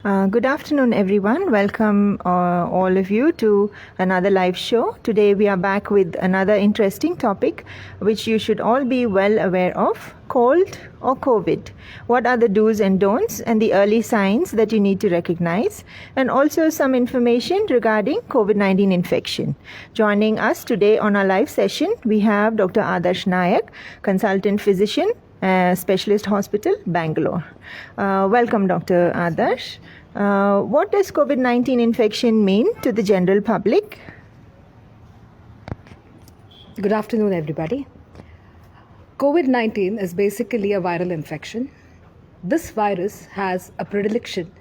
Good afternoon, everyone. Welcome all of you to another live show. Today we are back with another interesting topic which you should all be well aware of, cold or COVID. What are the do's and don'ts and the early signs that you need to recognize, and also some information regarding COVID-19 infection. Joining us today on our live session, we have Dr. Adarsh Nayak, consultant physician, Specialist Hospital, Bangalore. Welcome, Dr. Adarsh. What does COVID-19 infection mean to the general public? Good afternoon, everybody. COVID-19 is basically a viral infection. This virus has a predilection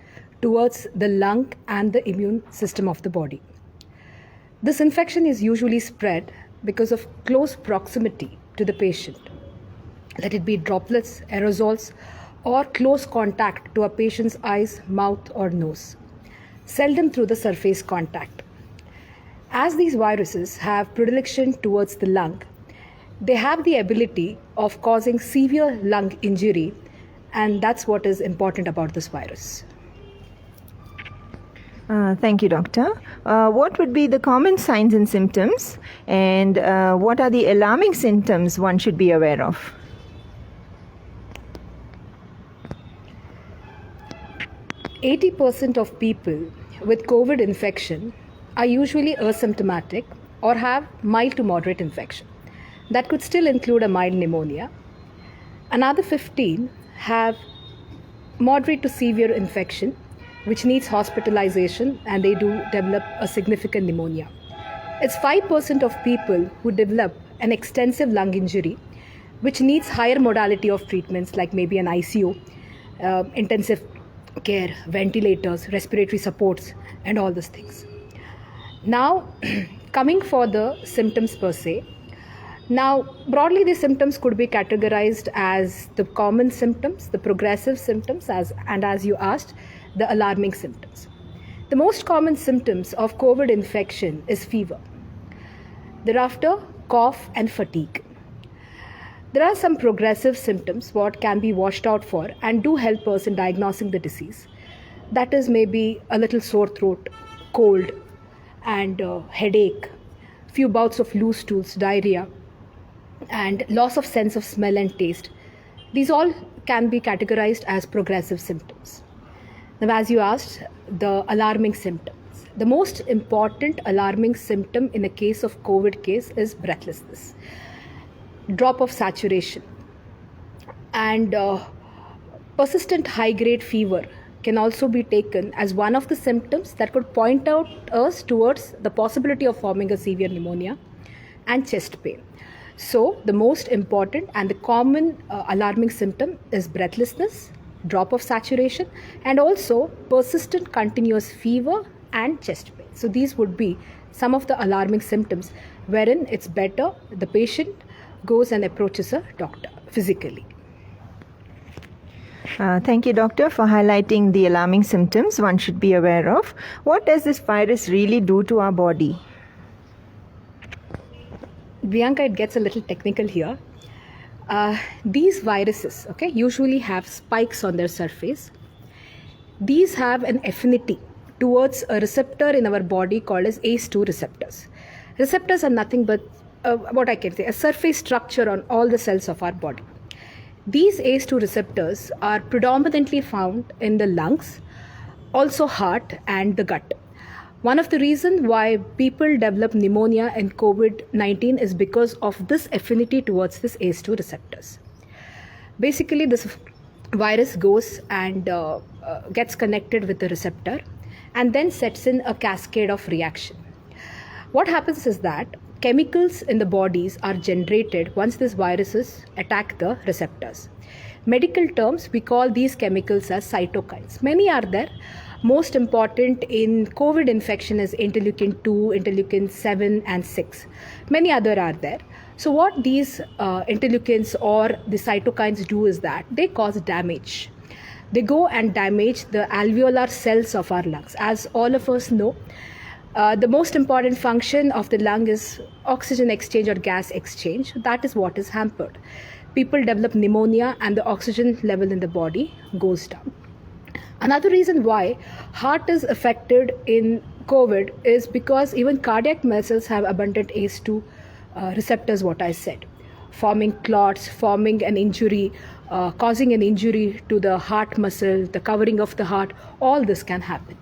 towards the lung and the immune system of the body. This infection is usually spread because of close proximity to the patient. Let it be droplets, aerosols, or close contact to a patient's eyes, mouth, or nose, seldom through the surface contact. As these viruses have predilection towards the lung, they have the ability of causing severe lung injury, and that's what is important about this virus. Thank you, Doctor. What would be the common signs and symptoms, and what are the alarming symptoms one should be aware of? 80% of people with COVID infection are usually asymptomatic or have mild to moderate infection. That could still include a mild pneumonia. Another 15 have moderate to severe infection, which needs hospitalization, and they do develop a significant pneumonia. It's 5% of people who develop an extensive lung injury, which needs higher modality of treatments like maybe an ICU, intensive care, ventilators, respiratory supports, and all these things. Now, coming for the symptoms per se. Now, broadly, these symptoms could be categorized as the common symptoms, the progressive symptoms, as you asked, the alarming symptoms. The most common symptoms of COVID infection is fever. Thereafter, cough and fatigue. There are some progressive symptoms what can be washed out for and do help us in diagnosing the disease. That is maybe a little sore throat, cold, and headache, few bouts of loose stools, diarrhea, and loss of sense of smell and taste. These all can be categorized as progressive symptoms. Now, as you asked, the alarming symptoms. The most important alarming symptom in a case of COVID case is breathlessness, drop of saturation, and persistent high-grade fever can also be taken as one of the symptoms that could point out us towards the possibility of forming a severe pneumonia and chest pain. So the most important and the common alarming symptom is breathlessness, drop of saturation, and also persistent continuous fever and chest pain. So these would be some of the alarming symptoms wherein it's better the patient goes and approaches a doctor physically. Thank you, Doctor, for highlighting the alarming symptoms one should be aware of. What does this virus really do to our body? Bianca, it gets a little technical here. These viruses, usually have spikes on their surface. These have an affinity towards a receptor in our body called as ACE2 receptors. Receptors are nothing but a surface structure on all the cells of our body. These ACE2 receptors are predominantly found in the lungs, also heart and the gut. One of the reasons why people develop pneumonia in COVID-19 is because of this affinity towards this ACE2 receptors. Basically, this virus goes and gets connected with the receptor and then sets in a cascade of reaction. What happens is that chemicals in the bodies are generated once these viruses attack the receptors. Medical terms, we call these chemicals as cytokines. Many are there. Most important in COVID infection is interleukin 2, interleukin 7 and 6. Many other are there. So what these interleukins or the cytokines do is that they cause damage. They go and damage the alveolar cells of our lungs. As all of us know, the most important function of the lung is oxygen exchange or gas exchange. That is what is hampered. People develop pneumonia and the oxygen level in the body goes down. Another reason why heart is affected in COVID is because even cardiac muscles have abundant ACE2 receptors, what I said, forming clots, forming an injury, causing an injury to the heart muscle, the covering of the heart, all this can happen.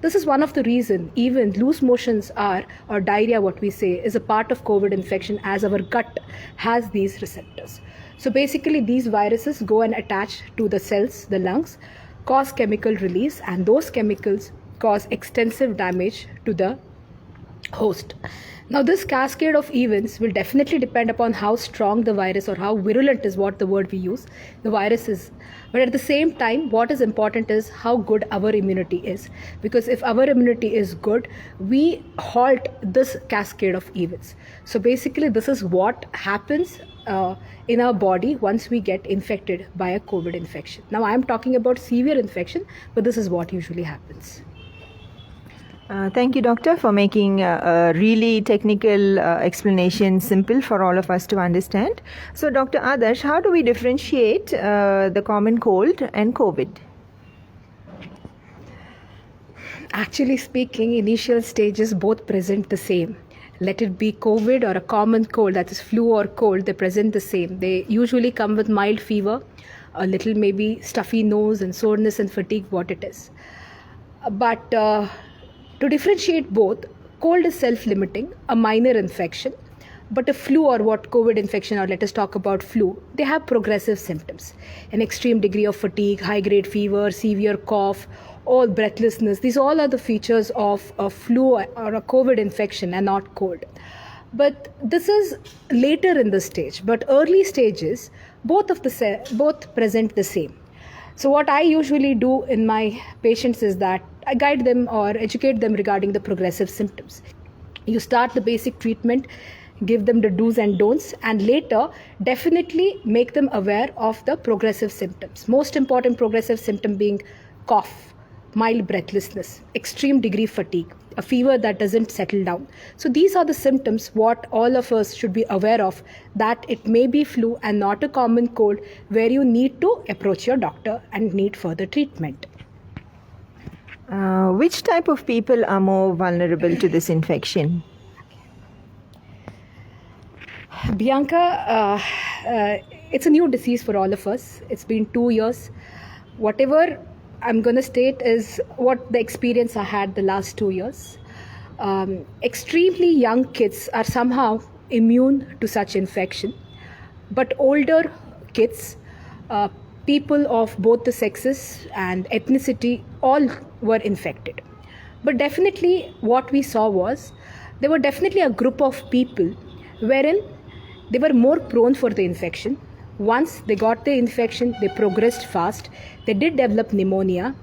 This is one of the reasons even loose motions are, or diarrhea, what we say, is a part of COVID infection as our gut has these receptors. So basically, these viruses go and attach to the cells, the lungs, cause chemical release, and those chemicals cause extensive damage to the host. Now, this cascade of events will definitely depend upon how strong the virus or how virulent is what the word we use, the virus is. But at the same time, what is important is how good our immunity is. Because if our immunity is good, we halt this cascade of events. So basically, this is what happens in our body once we get infected by a COVID infection. Now, I am talking about severe infection, but this is what usually happens. Thank you, doctor, for making a really technical explanation simple for all of us to understand. So, Dr. Adarsh, how do we differentiate the common cold and COVID? Actually speaking, initial stages both present the same. Let it be COVID or a common cold, that is flu or cold, they present the same. They usually come with mild fever, a little maybe stuffy nose and soreness and fatigue, what it is. But to differentiate both, cold is self-limiting, a minor infection, but a flu or what COVID infection, or let us talk about flu, they have progressive symptoms. An extreme degree of fatigue, high-grade fever, severe cough, all breathlessness. These all are the features of a flu or a COVID infection and not cold. But this is later in the stage. But early stages, both present the same. So what I usually do in my patients is that I guide them or educate them regarding the progressive symptoms. You start the basic treatment, give them the do's and don'ts, and later definitely make them aware of the progressive symptoms. Most important progressive symptom being cough, mild breathlessness, extreme degree fatigue, a fever that doesn't settle down. So these are the symptoms what all of us should be aware of, that it may be flu and not a common cold, where you need to approach your doctor and need further treatment. Which type of people are more vulnerable to this infection? Bianca, it's a new disease for all of us. It's been 2 years. Whatever I'm going to state is what the experience I had the last 2 years. Extremely young kids are somehow immune to such infection, but older kids, people of both the sexes and ethnicity, all were infected. But definitely what we saw was there were definitely a group of people wherein they were more prone for the infection. Once they got the infection, they progressed fast. They did develop pneumonia.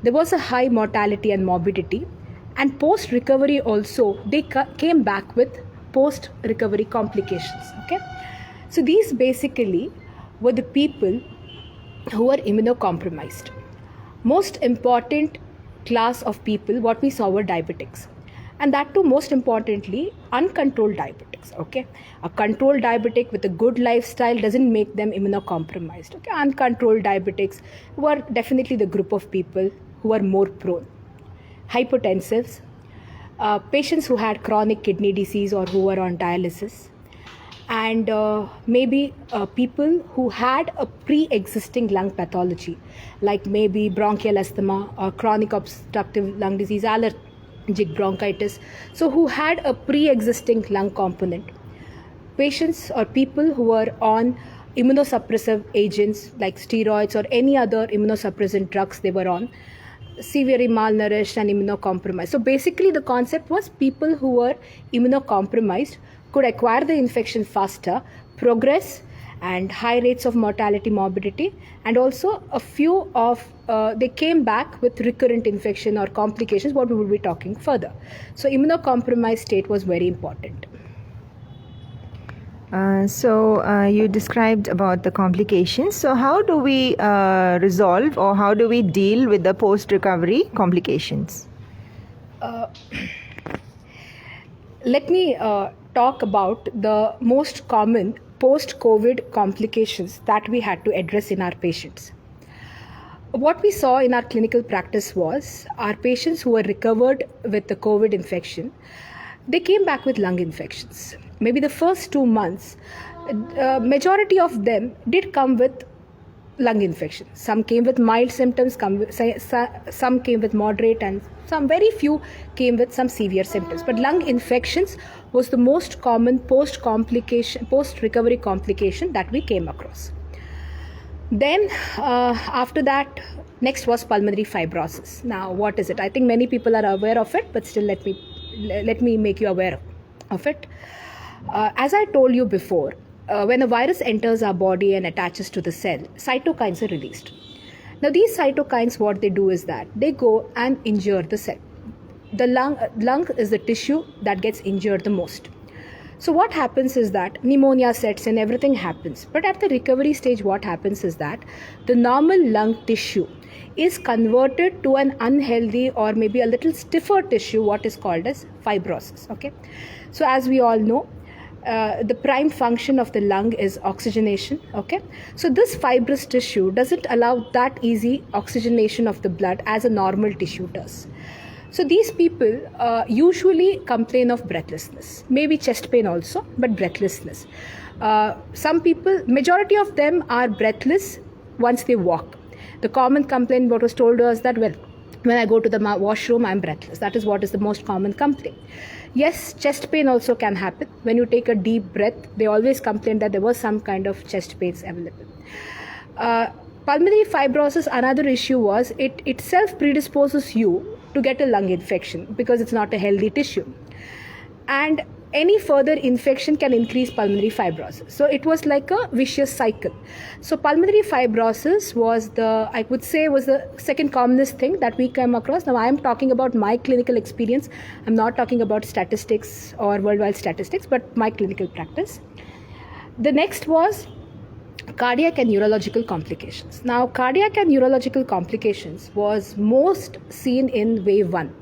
There was a high mortality and morbidity. And post-recovery also, they came back with post-recovery complications. Okay, so these basically were the people who were immunocompromised. Most important class of people, what we saw were diabetics. And that too, most importantly, uncontrolled diabetics. Okay, a controlled diabetic with a good lifestyle doesn't make them immunocompromised. Okay, uncontrolled diabetics were definitely the group of people who are more prone. Hypertensives, patients who had chronic kidney disease or who were on dialysis, and maybe people who had a pre-existing lung pathology, like maybe bronchial asthma or chronic obstructive lung disease, allergic bronchitis, so who had a pre-existing lung component. Patients or people who were on immunosuppressive agents like steroids or any other immunosuppressant drugs they were on, severely malnourished and immunocompromised. So basically the concept was people who were immunocompromised could acquire the infection faster, progress, and high rates of mortality, morbidity, and also a few of they came back with recurrent infection or complications, what we will be talking further. So immunocompromised state was very important. So you described about the complications. So how do we resolve or how do we deal with the post-recovery complications? Let me talk about the most common post-COVID complications that we had to address in our patients. what we saw in our clinical practice was our patients who were recovered with the COVID infection, they came back with lung infections. Maybe the first 2 months, majority of them did come with lung infection. Some came with mild symptoms, some came with moderate, and some very few came with some severe symptoms. But lung infections was the most common post-recovery complication that we came across. Then after that, next was pulmonary fibrosis. Now, what is it? I think many people are aware of it, but still let me make you aware of it. As I told you before, when a virus enters our body and attaches to the cell, cytokines are released. Now, these cytokines, what they do is that they go and injure the cell. The lung is the tissue that gets injured the most. So what happens is that pneumonia sets in, everything happens. But at the recovery stage, what happens is that the normal lung tissue is converted to an unhealthy or maybe a little stiffer tissue, what is called as fibrosis. Okay. So as we all know, the prime function of the lung is oxygenation. Okay. So this fibrous tissue doesn't allow that easy oxygenation of the blood as a normal tissue does. So these people usually complain of breathlessness, maybe chest pain also, but breathlessness. Some people, majority of them are breathless once they walk. The common complaint what was told to us that, well, when I go to the washroom, I'm breathless. That is what is the most common complaint. Yes, chest pain also can happen. When you take a deep breath, they always complain that there was some kind of chest pains available. Pulmonary fibrosis, another issue was it itself predisposes you to get a lung infection because it's not a healthy tissue. And any further infection can increase pulmonary fibrosis. So it was like a vicious cycle. So pulmonary fibrosis was the second commonest thing that we came across. Now I am talking about my clinical experience. I'm not talking about statistics or worldwide statistics, but my clinical practice. The next was cardiac and neurological complications. Now, cardiac and neurological complications was most seen in wave 1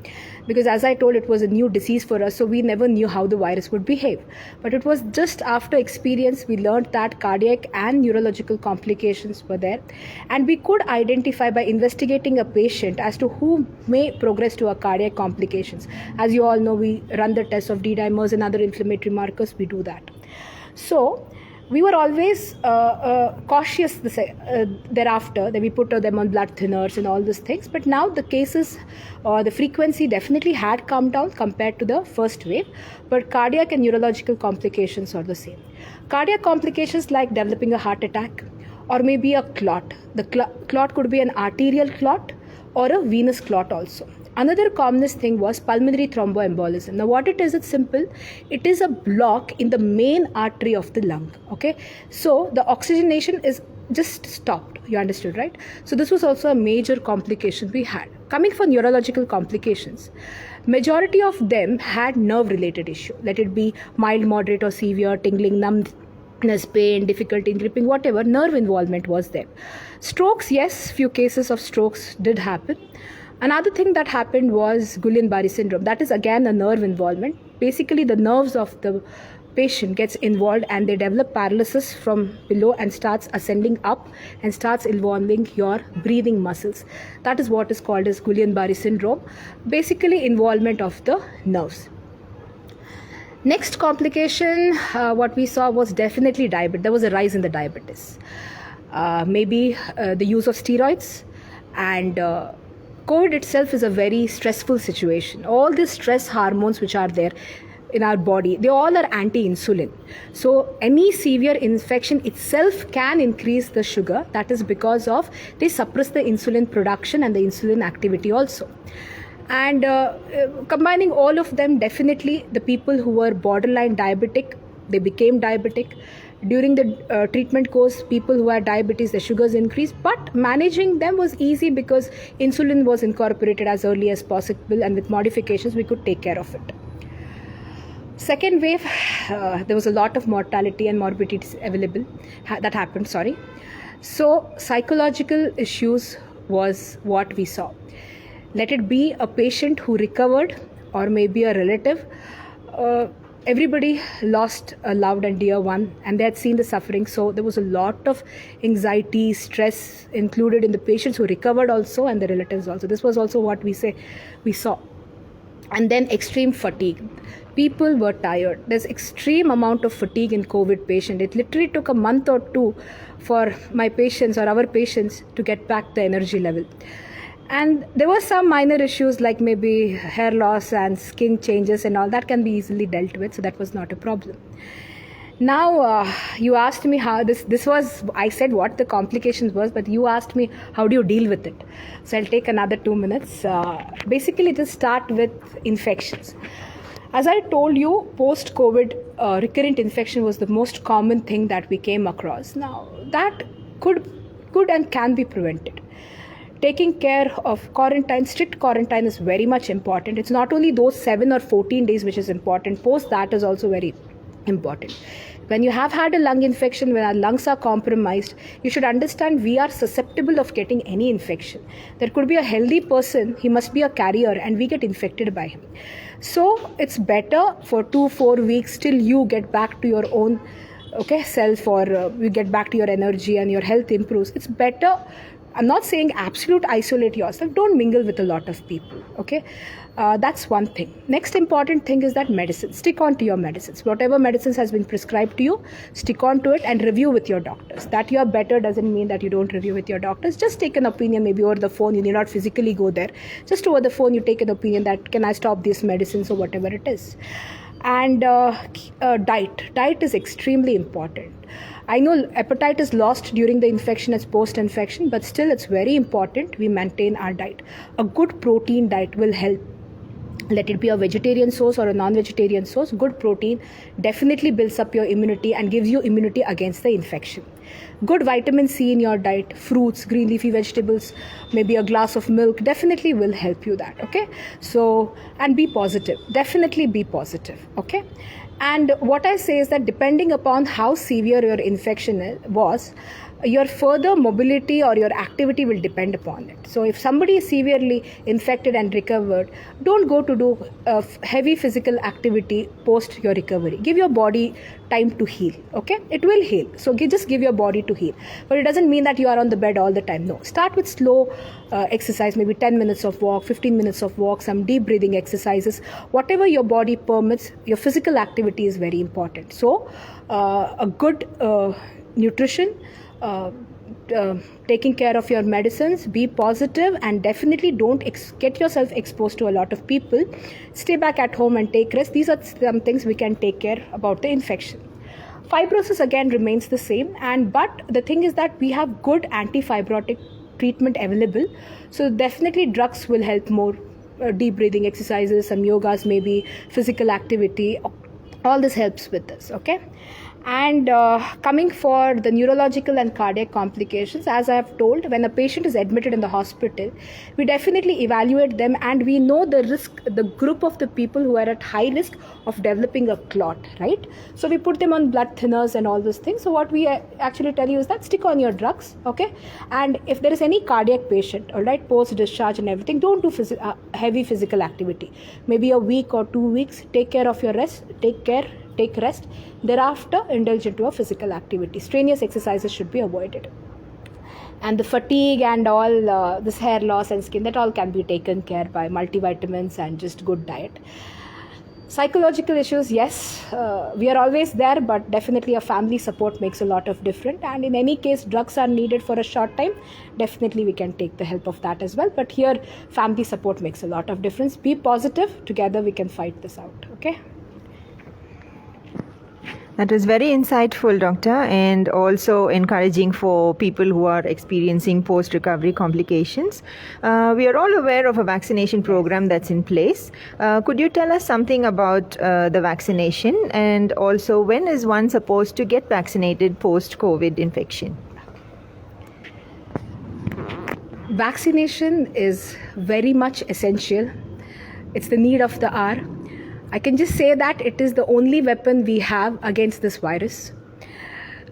because, as I told, it was a new disease for us, so we never knew how the virus would behave. But it was just after experience we learned that cardiac and neurological complications were there, and we could identify by investigating a patient as to who may progress to a cardiac complications. As you all know, we run the test of D-dimers and other inflammatory markers. We do that. So we were always cautious thereafter that we put them on blood thinners and all these things. But now the cases or the frequency definitely had come down compared to the first wave. But cardiac and neurological complications are the same. Cardiac complications like developing a heart attack or maybe a clot. The clot could be an arterial clot or a venous clot also. Another commonest thing was pulmonary thromboembolism. Now what it is, it's simple. It is a block in the main artery of the lung. Okay. So the oxygenation is just stopped. You understood, right? So this was also a major complication we had. Coming for neurological complications, majority of them had nerve related issue. Let it be mild, moderate or severe, tingling, numbness, pain, difficulty in gripping, whatever, nerve involvement was there. Strokes, yes, few cases of strokes did happen. Another thing that happened was Guillain-Barré syndrome. That is again a nerve involvement. Basically, the nerves of the patient gets involved and they develop paralysis from below and starts ascending up and starts involving your breathing muscles. That is what is called as Guillain-Barré syndrome. Basically, involvement of the nerves. Next complication, what we saw was definitely diabetes. There was a rise in the diabetes. Maybe the use of steroids and COVID itself is a very stressful situation. All these stress hormones which are there in our body, they all are anti-insulin. So any severe infection itself can increase the sugar. That is because of they suppress the insulin production and the insulin activity also. And combining all of them, definitely the people who were borderline diabetic, they became diabetic. During the treatment course, people who had diabetes, the sugars increased, but managing them was easy because insulin was incorporated as early as possible, and with modifications we could take care of it. Second wave, there was a lot of mortality and morbidities available that happened. So psychological issues was what we saw. Let it be a patient who recovered or maybe a relative. everybody lost a loved and dear one, and they had seen the suffering. So there was a lot of anxiety, stress included in the patients who recovered also, and the relatives also. This was also what we saw. And then extreme fatigue. People were tired. There's extreme amount of fatigue in COVID patient. It literally took a month or two for my patients or our patients to get back the energy level. And there were some minor issues like maybe hair loss and skin changes and all that can be easily dealt with. So that was not a problem. Now, you asked me how this was, I said what the complications was, but you asked me how do you deal with it. So I'll take another 2 minutes. Basically, just start with infections. As I told you, post-COVID recurrent infection was the most common thing that we came across. Now, that could and can be prevented. Taking care of quarantine, strict quarantine is very much important. It's not only those 7 or 14 days which is important. Post that is also very important. When you have had a lung infection, when our lungs are compromised, you should understand we are susceptible of getting any infection. There could be a healthy person, he must be a carrier, and we get infected by him. So it's better for 2-4 weeks till you get back to your own self, or you get back to your energy and your health improves. It's better. I'm not saying absolute isolate yourself. Don't mingle with a lot of people. Okay, that's one thing. Next important thing is that medicine. Stick on to your medicines. Whatever medicines has been prescribed to you, stick on to it and review with your doctors. That you are better doesn't mean that you don't review with your doctors. Just take an opinion maybe over the phone. You need not physically go there. Just over the phone, you take an opinion that can I stop these medicines or whatever it is. And diet is extremely important. I know appetite is lost during the infection as post-infection, but still it's very important we maintain our diet. A good protein diet will help. Let it be a vegetarian source or a non-vegetarian source. Good protein definitely builds up your immunity and gives you immunity against the infection. Good vitamin C in your diet, fruits, green leafy vegetables, maybe a glass of milk definitely will help you that. Okay, so and be positive. Definitely be positive. Okay. And what I say is that depending upon how severe your infection was, your further mobility or your activity will depend upon it. So if somebody is severely infected and recovered, don't go to do heavy physical activity post your recovery. Give your body time to heal. Okay, it will heal. So just give your body to heal. But it doesn't mean that you are on the bed all the time. No, start with slow exercise, maybe 10 minutes of walk, 15 minutes of walk, some deep breathing exercises. Whatever your body permits, your physical activity is very important. So a good nutrition, taking care of your medicines, be positive, and definitely don't get yourself exposed to a lot of people. Stay back at home and take rest. These are some things we can take care about the infection. Fibrosis again remains the same, but the thing is that we have good anti-fibrotic treatment available. So definitely drugs will help more. Deep breathing exercises, some yogas, maybe physical activity. All this helps with this. Okay. And coming for the neurological and cardiac complications, as I have told, when a patient is admitted in the hospital, we definitely evaluate them and we know the risk, the group of the people who are at high risk of developing a clot, right? So we put them on blood thinners and all those things. So what we actually tell you is that stick on your drugs, okay? And if there is any cardiac patient, all right, post-discharge and everything, don't do heavy physical activity. Maybe a week or 2 weeks, take care of your rest, take rest. Thereafter, indulge into a physical activity. Strenuous exercises should be avoided. And the fatigue and all this hair loss and skin, that all can be taken care by multivitamins and just good diet. Psychological issues, yes, we are always there, but definitely a family support makes a lot of difference. And in any case, drugs are needed for a short time. Definitely we can take the help of that as well. But here, family support makes a lot of difference. Be positive. Together we can fight this out. Okay. That was very insightful, Doctor, and also encouraging for people who are experiencing post-recovery complications. We are all aware of a vaccination program that's in place. Could you tell us something about the vaccination, and also when is one supposed to get vaccinated post-COVID infection? Vaccination is very much essential. It's the need of the hour. I can just say that it is the only weapon we have against this virus.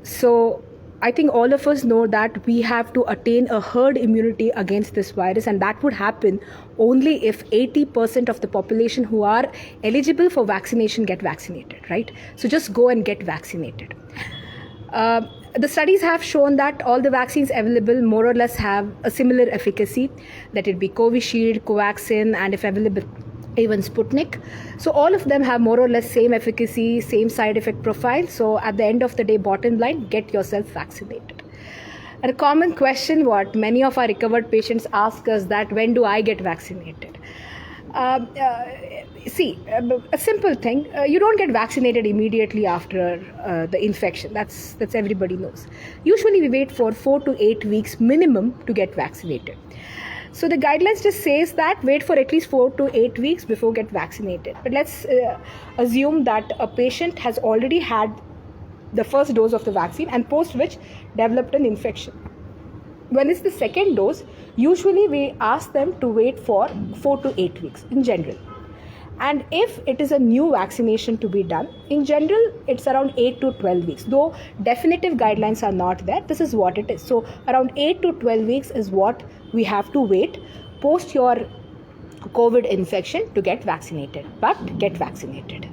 So I think all of us know that we have to attain a herd immunity against this virus, and that would happen only if 80% of the population who are eligible for vaccination get vaccinated, right? So just go and get vaccinated. The studies have shown that all the vaccines available more or less have a similar efficacy, that it be Covishield, Covaxin, and if available, even Sputnik. So all of them have more or less same efficacy, same side effect profile. So at the end of the day, bottom line, get yourself vaccinated. And a common question what many of our recovered patients ask us that when do I get vaccinated? A simple thing, you don't get vaccinated immediately after the infection. That's everybody knows. Usually we wait for 4 to 8 weeks minimum to get vaccinated. So the guidelines just says that wait for at least 4 to 8 weeks before get vaccinated. But let's assume that a patient has already had the first dose of the vaccine and post which developed an infection. When it's the second dose, usually we ask them to wait for 4 to 8 weeks in general. And if it is a new vaccination to be done, in general, it's around 8 to 12 weeks. Though definitive guidelines are not there, this is what it is. So around 8 to 12 weeks is what we have to wait post your COVID infection to get vaccinated. But get vaccinated.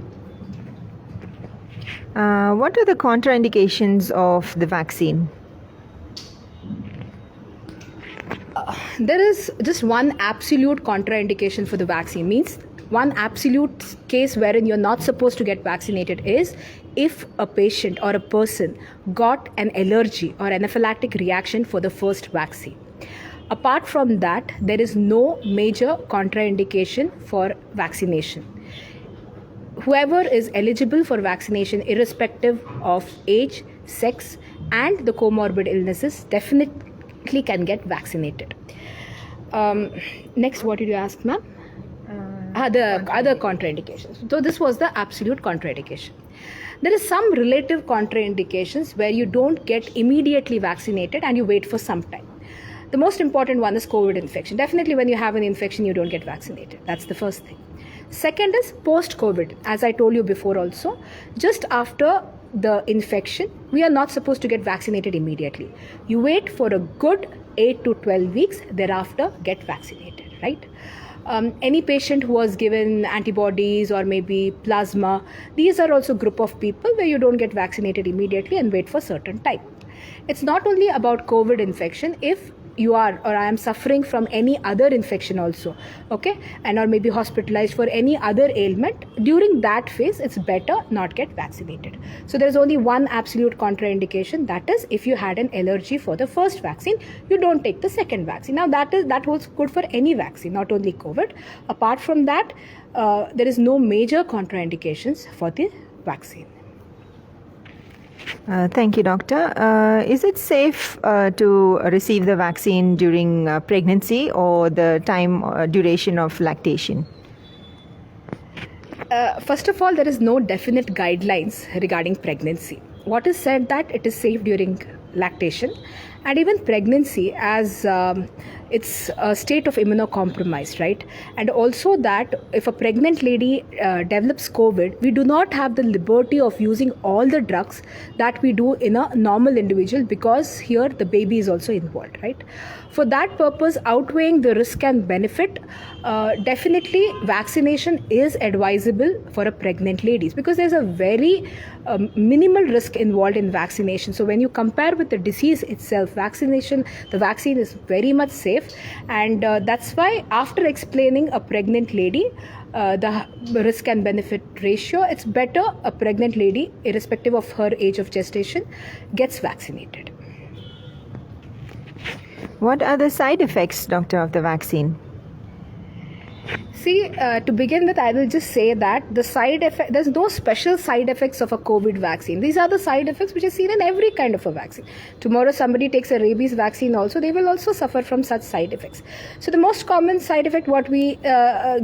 What are the contraindications of the vaccine? There is just one absolute contraindication for the vaccine. Means one absolute case wherein you're not supposed to get vaccinated is if a patient or a person got an allergy or anaphylactic reaction for the first vaccine. Apart from that, there is no major contraindication for vaccination. Whoever is eligible for vaccination, irrespective of age, sex, and the comorbid illnesses, definitely can get vaccinated. Next, what did you ask, ma'am? The other contraindications. So this was the absolute contraindication. There is some relative contraindications where you don't get immediately vaccinated and you wait for some time. The most important one is COVID infection. Definitely when you have an infection, you don't get vaccinated. That's the first thing. Second is post-COVID. As I told you before also, just after the infection, we are not supposed to get vaccinated immediately. You wait for a good 8 to 12 weeks, thereafter get vaccinated, right? Any patient who was given antibodies or maybe plasma, these are also group of people where you don't get vaccinated immediately and wait for certain time. It's not only about COVID infection. If you are or I am suffering from any other infection also, okay, and or maybe hospitalized for any other ailment, during that phase it's better not get vaccinated. So there is only one absolute contraindication, that is if you had an allergy for the first vaccine, you don't take the second vaccine. Now that holds good for any vaccine, not only COVID. Apart from that, there is no major contraindications for the vaccine. Thank you, doctor. Is it safe to receive the vaccine during pregnancy or the time duration of lactation? First of all, there is no definite guidelines regarding pregnancy. What is said that it is safe during lactation and even pregnancy, as it's a state of immunocompromised, right? And also that if a pregnant lady develops COVID, we do not have the liberty of using all the drugs that we do in a normal individual, because here the baby is also involved, right? For that purpose, outweighing the risk and benefit, definitely vaccination is advisable for a pregnant ladies, because there's a very minimal risk involved in vaccination. So when you compare with the disease itself, the vaccine is very much safe, and that's why after explaining a pregnant lady the risk and benefit ratio, it's better a pregnant lady, irrespective of her age of gestation, gets vaccinated. What are the side effects, doctor, of the vaccine? See, to begin with, I will just say that there's no special side effects of a COVID vaccine. These are the side effects which are seen in every kind of a vaccine. Tomorrow somebody takes a rabies vaccine also, they will also suffer from such side effects. So the most common side effect what we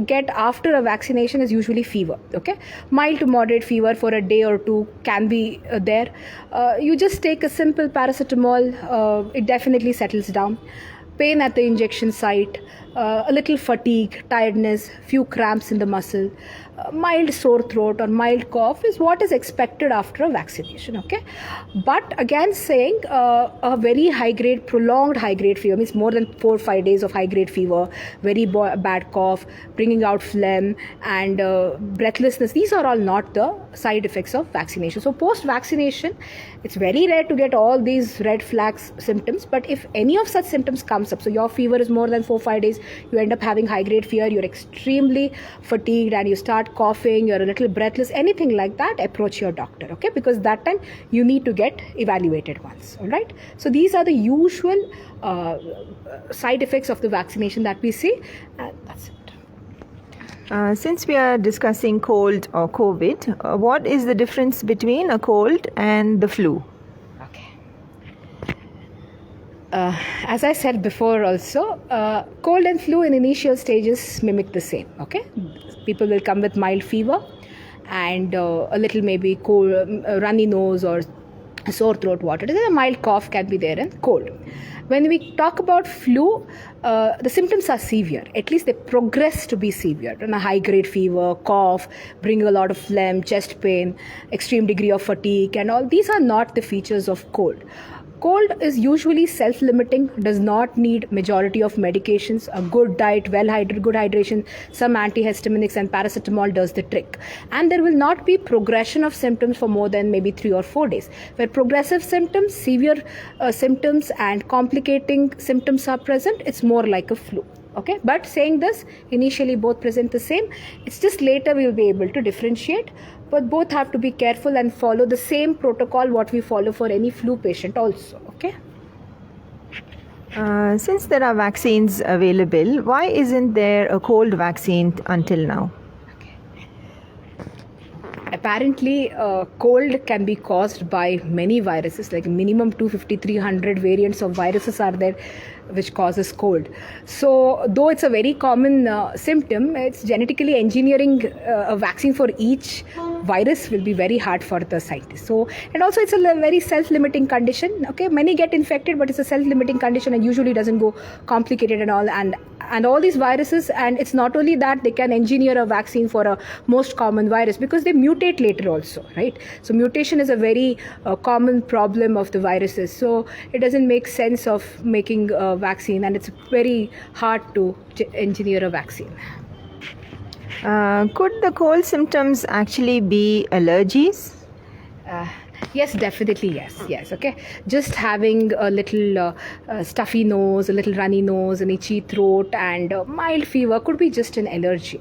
get after a vaccination is usually fever, okay? Mild to moderate fever for a day or two can be there. You just take a simple paracetamol, it definitely settles down. Pain at the injection site, a little fatigue, tiredness, few cramps in the muscle, mild sore throat or mild cough is what is expected after a vaccination. Okay, but again saying a very high grade, prolonged high grade fever means more than 4 or 5 days of high grade fever, very bad cough, bringing out phlegm and breathlessness. These are all not the side effects of vaccination. So post vaccination, it's very rare to get all these red flags symptoms, but if any of such symptoms comes up, so your fever is more than 4 or 5 days, you end up having high grade fever, you're extremely fatigued and you start coughing, you're a little breathless, anything like that, approach your doctor. Okay, because that time you need to get evaluated once. All right, so these are the usual side effects of the vaccination that we see, and that's it. Since we are discussing cold or COVID, what is the difference between a cold and the flu? Okay. As I said before also, cold and flu in initial stages mimic the same. Okay, people will come with mild fever and a little maybe cold, runny nose or sore throat, water. A mild cough can be there in cold. When we talk about flu, the symptoms are severe. At least they progress to be severe. And a high-grade fever, cough, bringing a lot of phlegm, chest pain, extreme degree of fatigue, and all. These are not the features of cold. Cold is usually self-limiting, does not need majority of medications. A good diet, good hydration, some antihistaminics and paracetamol does the trick. And there will not be progression of symptoms for more than maybe 3 or 4 days. Where progressive symptoms, severe symptoms and complicating symptoms are present, it's more like a flu. Okay, but saying this, initially both present the same. It's just later we will be able to differentiate, but both have to be careful and follow the same protocol what we follow for any flu patient also. Okay. Since there are vaccines available, why isn't there a cold vaccine until now? Apparently, cold can be caused by many viruses, like minimum 250-300 variants of viruses are there which causes cold. So though it's a very common symptom, it's genetically engineering a vaccine for each virus will be very hard for the scientists. So, and also it's a very self-limiting condition. Okay, many get infected, but it's a self-limiting condition and usually doesn't go complicated and all. And all these viruses, and it's not only that, they can engineer a vaccine for a most common virus because they mutate later also, right? So mutation is a very common problem of the viruses. So it doesn't make sense of making a vaccine, and it's very hard to engineer a vaccine. Could the cold symptoms actually be allergies? Yes, definitely yes. Okay, just having a little stuffy nose, a little runny nose, an itchy throat and mild fever could be just an allergy.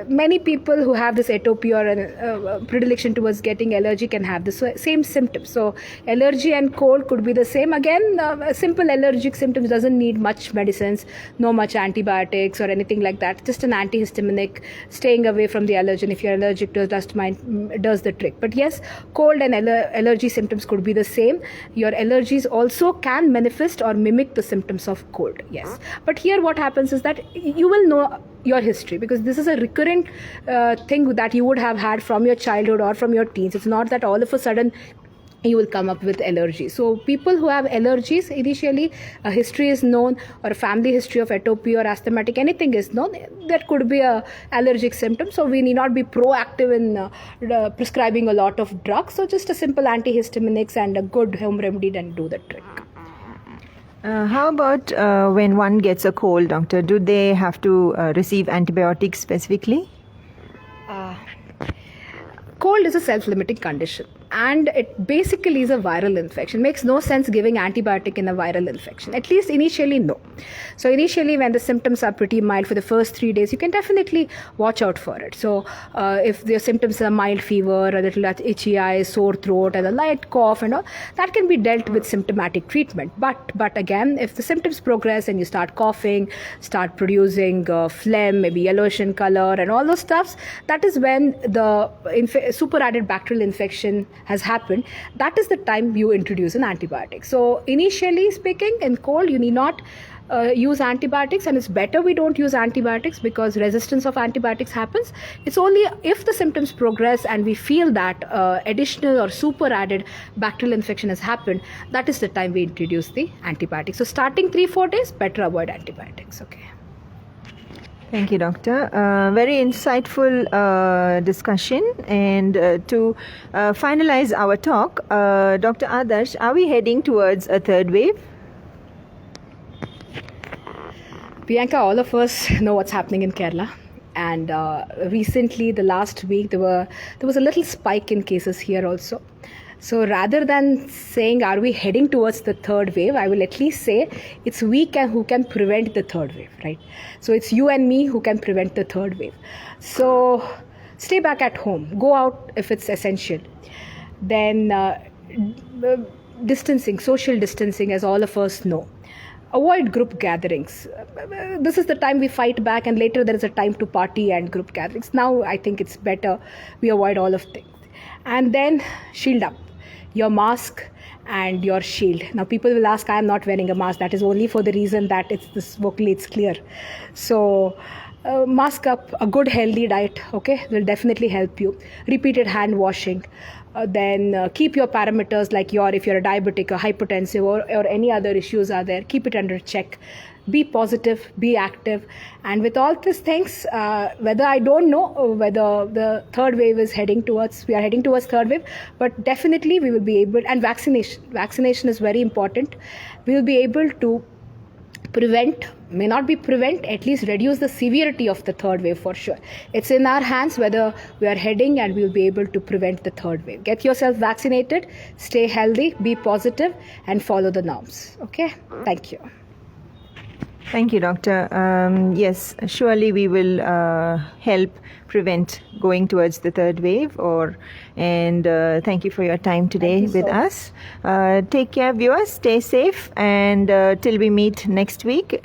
Many people who have this atopy or a predilection towards getting allergy can have the same symptoms. So allergy and cold could be the same. Again, simple allergic symptoms doesn't need much medicines, no much antibiotics or anything like that. Just an antihistaminic, staying away from the allergen. If you're allergic to dust mite, does the trick. But yes, cold and allergy symptoms could be the same. Your allergies also can manifest or mimic the symptoms of cold. Yes, but here what happens is that you will know your history, because this is a recurrent thing that you would have had from your childhood or from your teens. It's not that all of a sudden you will come up with allergies. So people who have allergies, initially a history is known, or a family history of atopy or asthmatic, anything is known, that could be a allergic symptom. So we need not be proactive in prescribing a lot of drugs. So just a simple antihistaminics and a good home remedy then do the trick. How about when one gets a cold, doctor? Do they have to receive antibiotics specifically? Cold is a self-limiting condition, and it basically is a viral infection. Makes no sense giving antibiotic in a viral infection, at least initially no. So initially when the symptoms are pretty mild for the first 3 days, you can definitely watch out for it. So if the symptoms are mild fever, a little itchy eyes, sore throat and a light cough and all, that can be dealt with symptomatic treatment. But again, if the symptoms progress and you start coughing, start producing phlegm, maybe yellowish in color and all those stuffs, that is when the superadded bacterial infection has happened. That is the time you introduce an antibiotic. So initially speaking, in cold you need not use antibiotics, and it's better we don't use antibiotics because resistance of antibiotics happens. It's only if the symptoms progress and we feel that additional or superadded bacterial infection has happened, that is the time we introduce the antibiotics. So starting 3-4 days, better avoid antibiotics. Okay. Thank you, Doctor. Very insightful discussion. And to finalize our talk, Dr. Adarsh, are we heading towards a third wave? Priyanka, all of us know what's happening in Kerala. And recently, the last week, there was a little spike in cases here also. So rather than saying, are we heading towards the third wave, I will at least say it's we who can prevent the third wave, right? So it's you and me who can prevent the third wave. So stay back at home. Go out if it's essential. Then distancing, social distancing, as all of us know. Avoid group gatherings. This is the time we fight back, and later there is a time to party and group gatherings. Now I think it's better we avoid all of things. And then shield up. Your mask and your shield. Now people will ask, I am not wearing a mask. That is only for the reason that vocally it's clear. So mask up, a good healthy diet, okay, will definitely help you. Repeated hand washing. Then keep your parameters, like if you're a diabetic or hypertensive or any other issues are there, keep it under check. Be positive, be active. And with all these things, whether I don't know whether the third wave we are heading towards third wave, but definitely we will be able, and vaccination is very important. We will be able to at least reduce the severity of the third wave for sure. It's in our hands whether we are heading, and we'll be able to prevent the third wave. Get yourself vaccinated, stay healthy, be positive, and follow the norms. Okay? Thank you. Thank you, Doctor. Yes, surely we will help prevent going towards the third wave. And thank you for your time today with us. Take care, viewers. Stay safe, and till we meet next week.